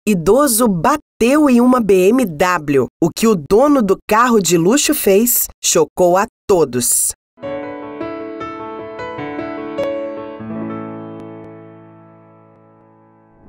Idoso bateu em uma BMW. O que o dono do carro de luxo fez chocou a todos.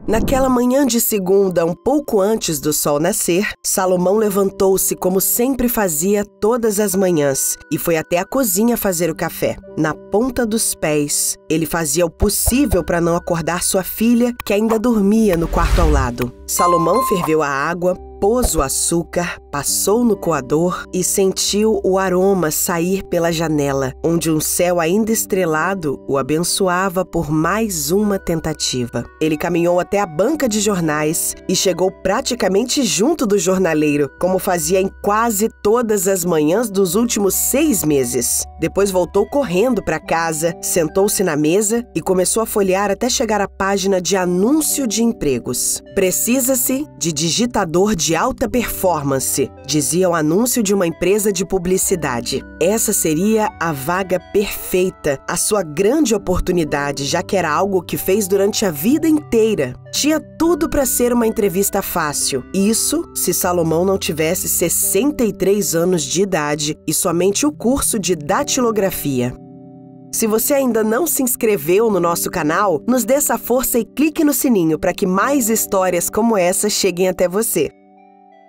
Naquela manhã de segunda, um pouco antes do sol nascer, Salomão levantou-se como sempre fazia todas as manhãs e foi até a cozinha fazer o café. Na ponta dos pés, ele fazia o possível para não acordar sua filha, que ainda dormia no quarto ao lado. Salomão ferveu a água, pôs o açúcar, passou no coador e sentiu o aroma sair pela janela, onde um céu ainda estrelado o abençoava por mais uma tentativa. Ele caminhou até a banca de jornais e chegou praticamente junto do jornaleiro, como fazia em quase todas as manhãs dos últimos 6 meses. Depois voltou correndo para casa, sentou-se na mesa e começou a folhear até chegar à página de anúncio de empregos. Precisa-se de digitador de alta performance, dizia o anúncio de uma empresa de publicidade. Essa seria a vaga perfeita, a sua grande oportunidade, já que era algo que fez durante a vida inteira. Tinha tudo para ser uma entrevista fácil. Isso se Salomão não tivesse 63 anos de idade e somente o curso de datilografia. Se você ainda não se inscreveu no nosso canal, nos dê essa força e clique no sininho para que mais histórias como essa cheguem até você.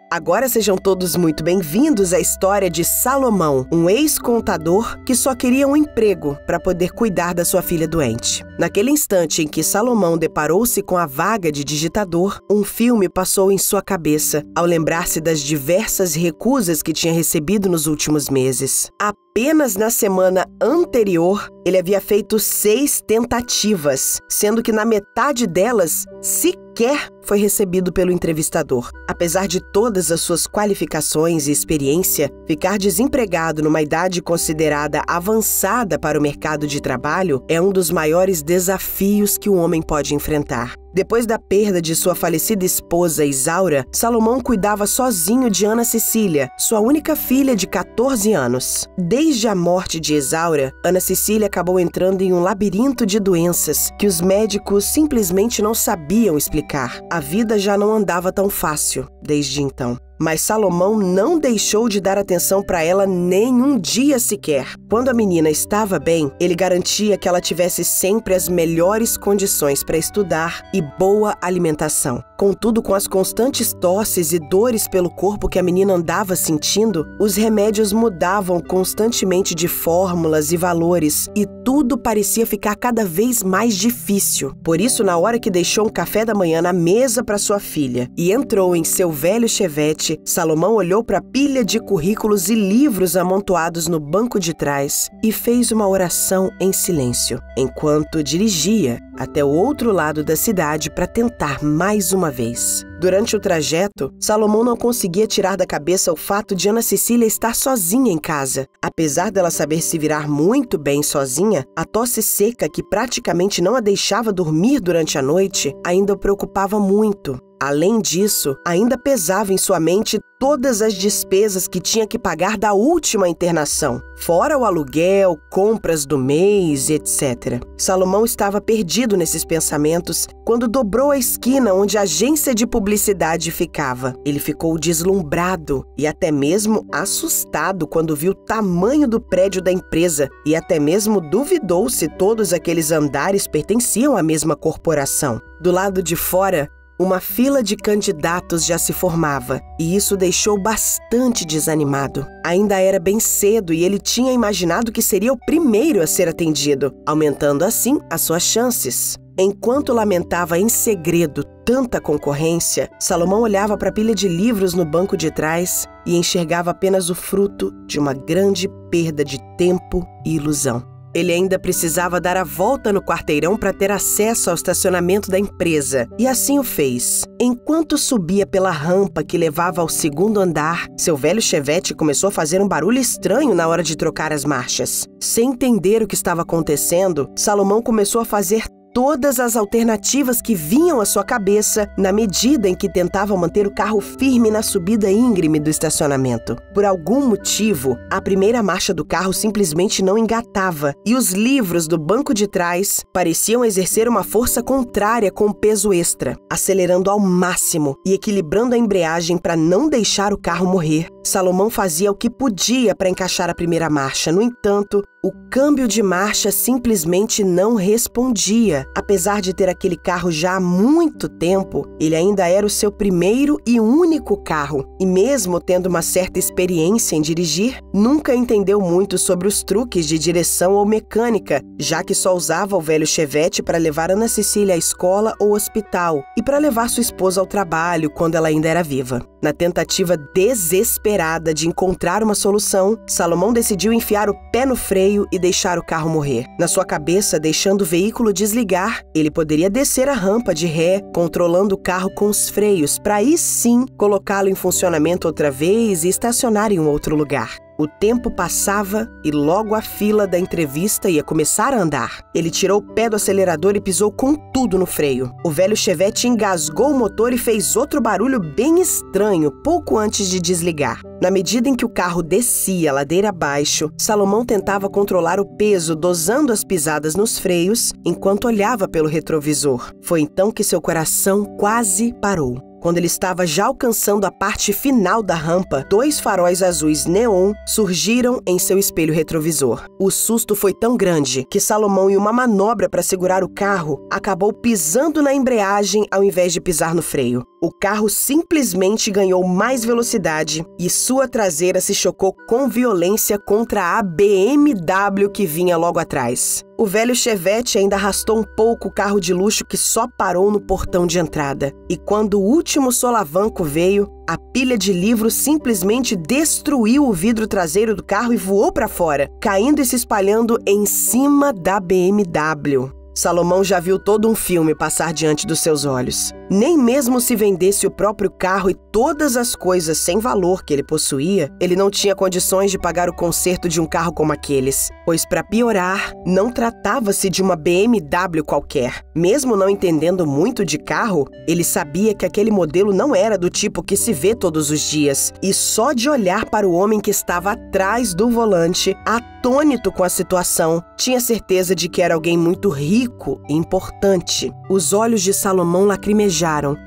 Agora sejam todos muito bem-vindos à história de Salomão, um ex-contador que só queria um emprego para poder cuidar da sua filha doente. Naquele instante em que Salomão deparou-se com a vaga de digitador, um filme passou em sua cabeça ao lembrar-se das diversas recusas que tinha recebido nos últimos meses. Apenas na semana anterior, ele havia feito 6 tentativas, sendo que na metade delas, sequer foi recebido pelo entrevistador. Apesar de todas as suas qualificações e experiência, ficar desempregado numa idade considerada avançada para o mercado de trabalho é um dos maiores desafios que o homem pode enfrentar. Depois da perda de sua falecida esposa, Isaura, Salomão cuidava sozinho de Ana Cecília, sua única filha de 14 anos. Desde a morte de Isaura, Ana Cecília acabou entrando em um labirinto de doenças que os médicos simplesmente não sabiam explicar. A vida já não andava tão fácil desde então. Mas Salomão não deixou de dar atenção para ela nem um dia sequer. Quando a menina estava bem, ele garantia que ela tivesse sempre as melhores condições para estudar e boa alimentação. Contudo, com as constantes tosses e dores pelo corpo que a menina andava sentindo, os remédios mudavam constantemente de fórmulas e valores e tudo parecia ficar cada vez mais difícil. Por isso, na hora que deixou um café da manhã na mesa para sua filha e entrou em seu velho Chevette, Salomão olhou para a pilha de currículos e livros amontoados no banco de trás e fez uma oração em silêncio, enquanto dirigia até o outro lado da cidade para tentar mais uma vez. Durante o trajeto, Salomão não conseguia tirar da cabeça o fato de Ana Cecília estar sozinha em casa. Apesar dela saber se virar muito bem sozinha, a tosse seca que praticamente não a deixava dormir durante a noite ainda o preocupava muito. Além disso, ainda pesava em sua mente todas as despesas que tinha que pagar da última internação, fora o aluguel, compras do mês, etc. Salomão estava perdido nesses pensamentos quando dobrou a esquina onde a agência de publicidade ficava. Ele ficou deslumbrado e até mesmo assustado quando viu o tamanho do prédio da empresa e até mesmo duvidou se todos aqueles andares pertenciam à mesma corporação. Do lado de fora, uma fila de candidatos já se formava, e isso deixou bastante desanimado. Ainda era bem cedo e ele tinha imaginado que seria o primeiro a ser atendido, aumentando assim as suas chances. Enquanto lamentava em segredo tanta concorrência, Salomão olhava para a pilha de livros no banco de trás e enxergava apenas o fruto de uma grande perda de tempo e ilusão. Ele ainda precisava dar a volta no quarteirão para ter acesso ao estacionamento da empresa, e assim o fez. Enquanto subia pela rampa que levava ao segundo andar, seu velho Chevette começou a fazer um barulho estranho na hora de trocar as marchas. Sem entender o que estava acontecendo, Salomão começou a fazer todas as alternativas que vinham à sua cabeça na medida em que tentava manter o carro firme na subida íngreme do estacionamento. Por algum motivo, a primeira marcha do carro simplesmente não engatava e os livros do banco de trás pareciam exercer uma força contrária com peso extra, acelerando ao máximo e equilibrando a embreagem para não deixar o carro morrer. Salomão fazia o que podia para encaixar a primeira marcha. No entanto, o câmbio de marcha simplesmente não respondia. Apesar de ter aquele carro já há muito tempo, ele ainda era o seu primeiro e único carro. E mesmo tendo uma certa experiência em dirigir, nunca entendeu muito sobre os truques de direção ou mecânica, já que só usava o velho Chevette para levar Ana Cecília à escola ou hospital e para levar sua esposa ao trabalho quando ela ainda era viva. Na tentativa desesperada de encontrar uma solução, Salomão decidiu enfiar o pé no freio e deixar o carro morrer. Na sua cabeça, deixando o veículo desligar, ele poderia descer a rampa de ré, controlando o carro com os freios, para aí sim colocá-lo em funcionamento outra vez e estacionar em um outro lugar. O tempo passava e logo a fila da entrevista ia começar a andar. Ele tirou o pé do acelerador e pisou com tudo no freio. O velho Chevette engasgou o motor e fez outro barulho bem estranho pouco antes de desligar. Na medida em que o carro descia ladeira abaixo, Salomão tentava controlar o peso, dosando as pisadas nos freios, enquanto olhava pelo retrovisor. Foi então que seu coração quase parou. Quando ele estava já alcançando a parte final da rampa, 2 faróis azuis neon surgiram em seu espelho retrovisor. O susto foi tão grande que Salomão, em uma manobra para segurar o carro, acabou pisando na embreagem ao invés de pisar no freio. O carro simplesmente ganhou mais velocidade e sua traseira se chocou com violência contra a BMW que vinha logo atrás. O velho Chevette ainda arrastou um pouco o carro de luxo que só parou no portão de entrada. E quando o último solavanco veio, a pilha de livros simplesmente destruiu o vidro traseiro do carro e voou para fora, caindo e se espalhando em cima da BMW. Salomão já viu todo um filme passar diante dos seus olhos. Nem mesmo se vendesse o próprio carro e todas as coisas sem valor que ele possuía, ele não tinha condições de pagar o conserto de um carro como aqueles. Pois, para piorar, não tratava-se de uma BMW qualquer. Mesmo não entendendo muito de carro, ele sabia que aquele modelo não era do tipo que se vê todos os dias. E só de olhar para o homem que estava atrás do volante, atônito com a situação, tinha certeza de que era alguém muito rico e importante. Os olhos de Salomão lacrimejaram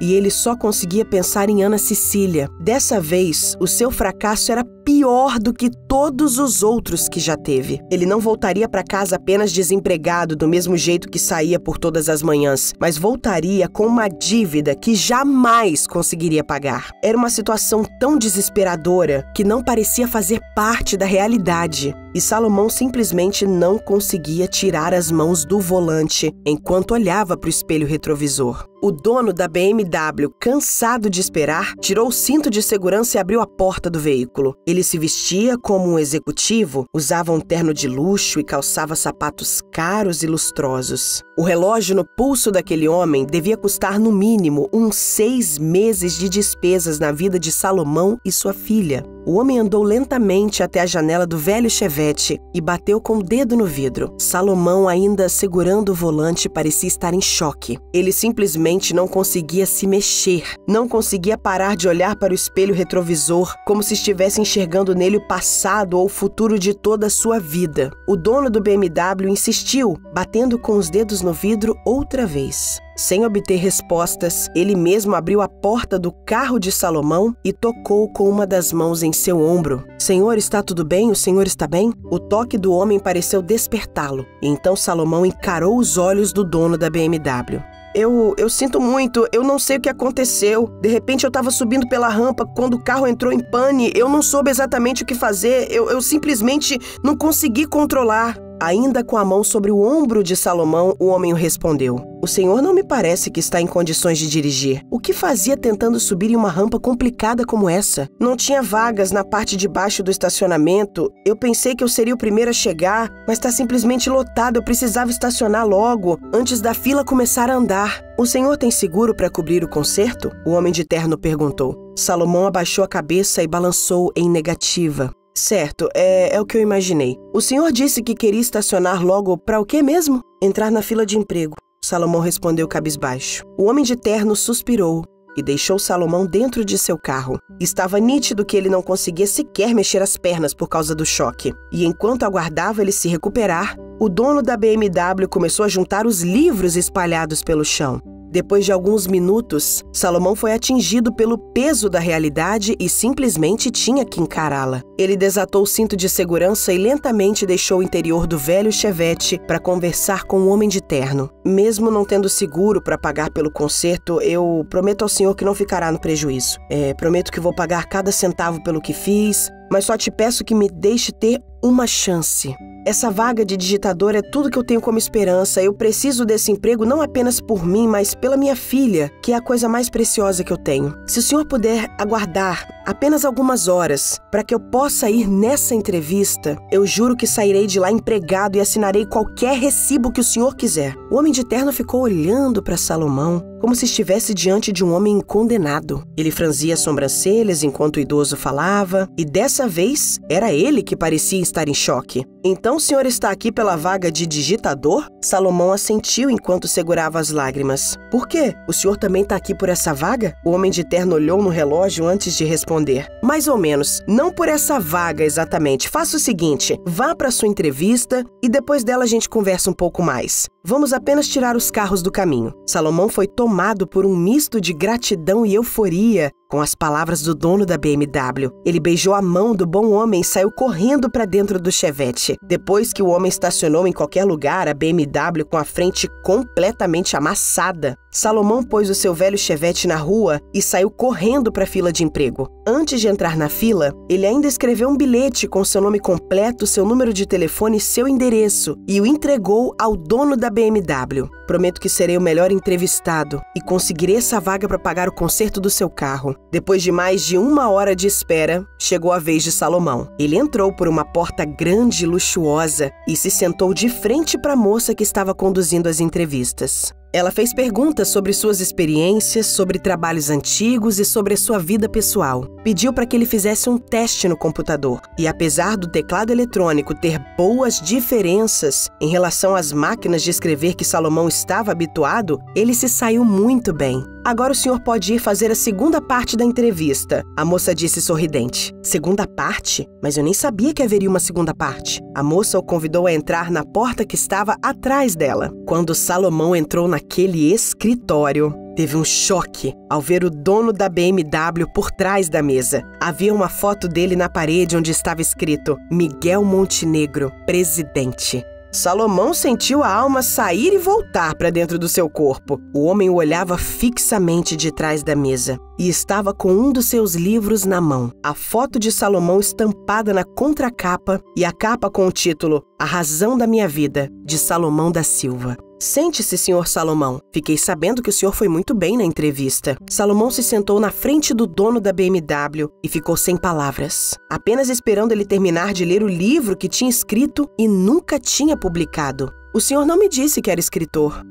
e ele só conseguia pensar em Ana Cecília. Dessa vez, o seu fracasso era pior do que todos os outros que já teve. Ele não voltaria para casa apenas desempregado do mesmo jeito que saía por todas as manhãs, mas voltaria com uma dívida que jamais conseguiria pagar. Era uma situação tão desesperadora que não parecia fazer parte da realidade. E Salomão simplesmente não conseguia tirar as mãos do volante enquanto olhava para o espelho retrovisor. O dono da BMW, cansado de esperar, tirou o cinto de segurança e abriu a porta do veículo. Ele se vestia como um executivo, usava um terno de luxo e calçava sapatos caros e lustrosos. O relógio no pulso daquele homem devia custar no mínimo uns 6 meses de despesas na vida de Salomão e sua filha. O homem andou lentamente até a janela do velho Chevette e bateu com o dedo no vidro. Salomão, ainda segurando o volante, parecia estar em choque. Ele simplesmente não conseguia se mexer, não conseguia parar de olhar para o espelho retrovisor, como se estivesse enxergando nele o passado ou o futuro de toda a sua vida. O dono do BMW insistiu, batendo com os dedos no vidro outra vez. Sem obter respostas, ele mesmo abriu a porta do carro de Salomão e tocou com uma das mãos em seu ombro. "Senhor, está tudo bem? O senhor está bem?" O toque do homem pareceu despertá-lo. E então Salomão encarou os olhos do dono da BMW. Eu sinto muito, eu não sei o que aconteceu. De repente eu estava subindo pela rampa quando o carro entrou em pane. Eu não soube exatamente o que fazer. Eu simplesmente não consegui controlar." Ainda com a mão sobre o ombro de Salomão, o homem o respondeu: "O senhor não me parece que está em condições de dirigir. O que fazia tentando subir em uma rampa complicada como essa? Não tinha vagas na parte de baixo do estacionamento. Eu pensei que eu seria o primeiro a chegar, mas está simplesmente lotado. Eu precisava estacionar logo, antes da fila começar a andar." "O senhor tem seguro para cobrir o conserto?" o homem de terno perguntou. Salomão abaixou a cabeça e balançou em negativa. "Certo, é o que eu imaginei. O senhor disse que queria estacionar logo para o quê mesmo?" "Entrar na fila de emprego." Salomão respondeu cabisbaixo. O homem de terno suspirou e deixou Salomão dentro de seu carro. Estava nítido que ele não conseguia sequer mexer as pernas por causa do choque. E enquanto aguardava ele se recuperar, o dono da BMW começou a juntar os livros espalhados pelo chão. Depois de alguns minutos, Salomão foi atingido pelo peso da realidade e simplesmente tinha que encará-la. Ele desatou o cinto de segurança e lentamente deixou o interior do velho Chevette para conversar com o homem de terno. Mesmo não tendo seguro para pagar pelo conserto, eu prometo ao senhor que não ficará no prejuízo. Prometo que vou pagar cada centavo pelo que fiz, mas só te peço que me deixe ter uma chance. Essa vaga de digitador é tudo que eu tenho como esperança. Eu preciso desse emprego não apenas por mim, mas pela minha filha, que é a coisa mais preciosa que eu tenho. Se o senhor puder aguardar apenas algumas horas para que eu possa ir nessa entrevista, eu juro que sairei de lá empregado e assinarei qualquer recibo que o senhor quiser. O homem de terno ficou olhando para Salomão como se estivesse diante de um homem condenado. Ele franzia as sobrancelhas enquanto o idoso falava, e dessa vez era ele que parecia estar em choque. Então o senhor está aqui pela vaga de digitador? Salomão assentiu enquanto segurava as lágrimas. Por quê? O senhor também está aqui por essa vaga? O homem de terno olhou no relógio antes de responder. Mais ou menos. Não por essa vaga exatamente. Faça o seguinte, vá para sua entrevista e depois dela a gente conversa um pouco mais. Vamos apenas tirar os carros do caminho. Salomão foi tomado por um misto de gratidão e euforia com as palavras do dono da BMW. Ele beijou a mão do bom homem e saiu correndo para dentro do Chevette. Depois que o homem estacionou em qualquer lugar, a BMW com a frente completamente amassada, Salomão pôs o seu velho Chevette na rua e saiu correndo para a fila de emprego. Antes de entrar na fila, ele ainda escreveu um bilhete com seu nome completo, seu número de telefone e seu endereço e o entregou ao dono da BMW. Prometo que serei o melhor entrevistado e conseguirei essa vaga para pagar o conserto do seu carro. Depois de mais de 1 hora de espera, chegou a vez de Salomão. Ele entrou por uma porta grande e luxuosa e se sentou de frente para a moça que estava conduzindo as entrevistas. Ela fez perguntas sobre suas experiências, sobre trabalhos antigos e sobre a sua vida pessoal. Pediu para que ele fizesse um teste no computador. E apesar do teclado eletrônico ter boas diferenças em relação às máquinas de escrever que Salomão estava habituado, ele se saiu muito bem. Agora o senhor pode ir fazer a segunda parte da entrevista, a moça disse sorridente. Segunda parte? Mas eu nem sabia que haveria uma segunda parte. A moça o convidou a entrar na porta que estava atrás dela. Quando Salomão entrou naquele escritório, teve um choque ao ver o dono da BMW por trás da mesa. Havia uma foto dele na parede onde estava escrito Miguel Montenegro, presidente. Salomão sentiu a alma sair e voltar para dentro do seu corpo. O homem o olhava fixamente de trás da mesa e estava com um dos seus livros na mão. A foto de Salomão estampada na contracapa e a capa com o título A Razão da Minha Vida, de Salomão da Silva. Sente-se, senhor Salomão. Fiquei sabendo que o senhor foi muito bem na entrevista. Salomão se sentou na frente do dono da BMW e ficou sem palavras, apenas esperando ele terminar de ler o livro que tinha escrito e nunca tinha publicado. O senhor não me disse que era escritor.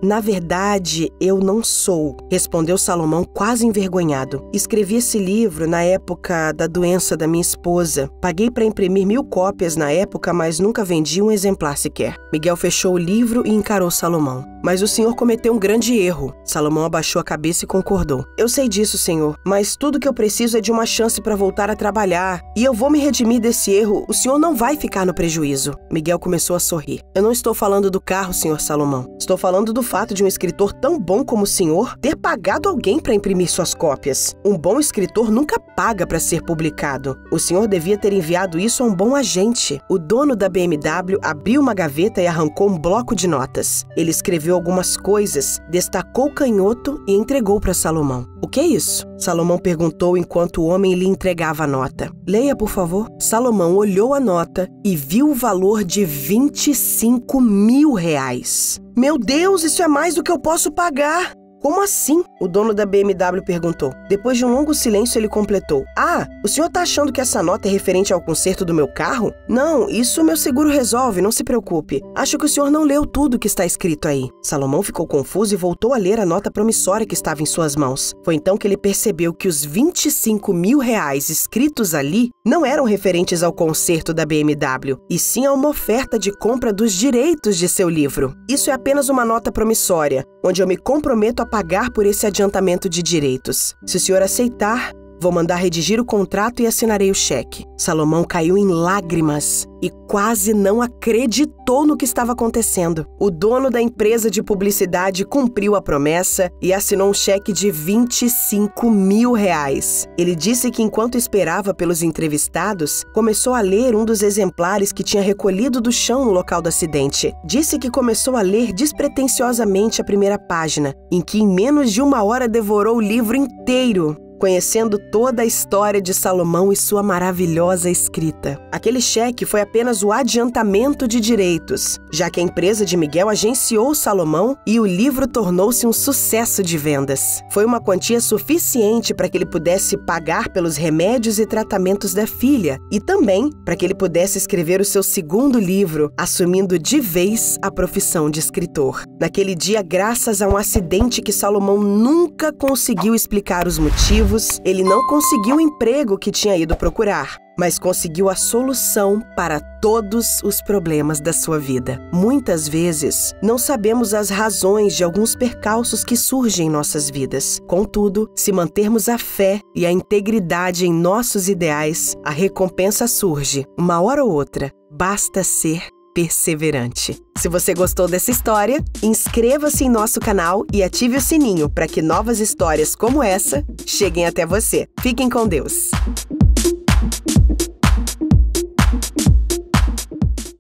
Na verdade, eu não sou, respondeu Salomão quase envergonhado. Escrevi esse livro na época da doença da minha esposa. Paguei para imprimir 1000 cópias na época, mas nunca vendi um exemplar sequer. Miguel fechou o livro e encarou Salomão. Mas o senhor cometeu um grande erro. Salomão abaixou a cabeça e concordou. Eu sei disso, senhor, mas tudo que eu preciso é de uma chance para voltar a trabalhar. E eu vou me redimir desse erro. O senhor não vai ficar no prejuízo. Miguel começou a sorrir. Eu não estou falando do carro, senhor Salomão. Estou falando do fato de um escritor tão bom como o senhor ter pagado alguém para imprimir suas cópias. Um bom escritor nunca paga para ser publicado. O senhor devia ter enviado isso a um bom agente. O dono da BMW abriu uma gaveta e arrancou um bloco de notas. Ele escreveu algumas coisas, destacou o canhoto e entregou para Salomão. O que é isso? Salomão perguntou enquanto o homem lhe entregava a nota. Leia, por favor. Salomão olhou a nota e viu o valor de R$25.000. Meu Deus, isso é mais do que eu posso pagar! Como assim? O dono da BMW perguntou. Depois de um longo silêncio, ele completou. Ah, o senhor tá achando que essa nota é referente ao conserto do meu carro? Não, isso meu seguro resolve, não se preocupe. Acho que o senhor não leu tudo que está escrito aí. Salomão ficou confuso e voltou a ler a nota promissória que estava em suas mãos. Foi então que ele percebeu que os R$25.000 escritos ali não eram referentes ao conserto da BMW, e sim a uma oferta de compra dos direitos de seu livro. Isso é apenas uma nota promissória, onde eu me comprometo a pagar por esse adiantamento de direitos. Se o senhor aceitar, vou mandar redigir o contrato e assinarei o cheque. Salomão caiu em lágrimas e quase não acreditou no que estava acontecendo. O dono da empresa de publicidade cumpriu a promessa e assinou um cheque de R$25.000. Ele disse que enquanto esperava pelos entrevistados, começou a ler um dos exemplares que tinha recolhido do chão no local do acidente. Disse que começou a ler despretensiosamente a primeira página, em que em menos de 1 hora devorou o livro inteiro, conhecendo toda a história de Salomão e sua maravilhosa escrita. Aquele cheque foi apenas o adiantamento de direitos, já que a empresa de Miguel agenciou Salomão e o livro tornou-se um sucesso de vendas. Foi uma quantia suficiente para que ele pudesse pagar pelos remédios e tratamentos da filha e também para que ele pudesse escrever o seu segundo livro, assumindo de vez a profissão de escritor. Naquele dia, graças a um acidente que Salomão nunca conseguiu explicar os motivos, ele não conseguiu o emprego que tinha ido procurar, mas conseguiu a solução para todos os problemas da sua vida. Muitas vezes, não sabemos as razões de alguns percalços que surgem em nossas vidas. Contudo, se mantermos a fé e a integridade em nossos ideais, a recompensa surge, uma hora ou outra. Basta ser perseverante. Se você gostou dessa história, inscreva-se em nosso canal e ative o sininho para que novas histórias como essa cheguem até você. Fiquem com Deus!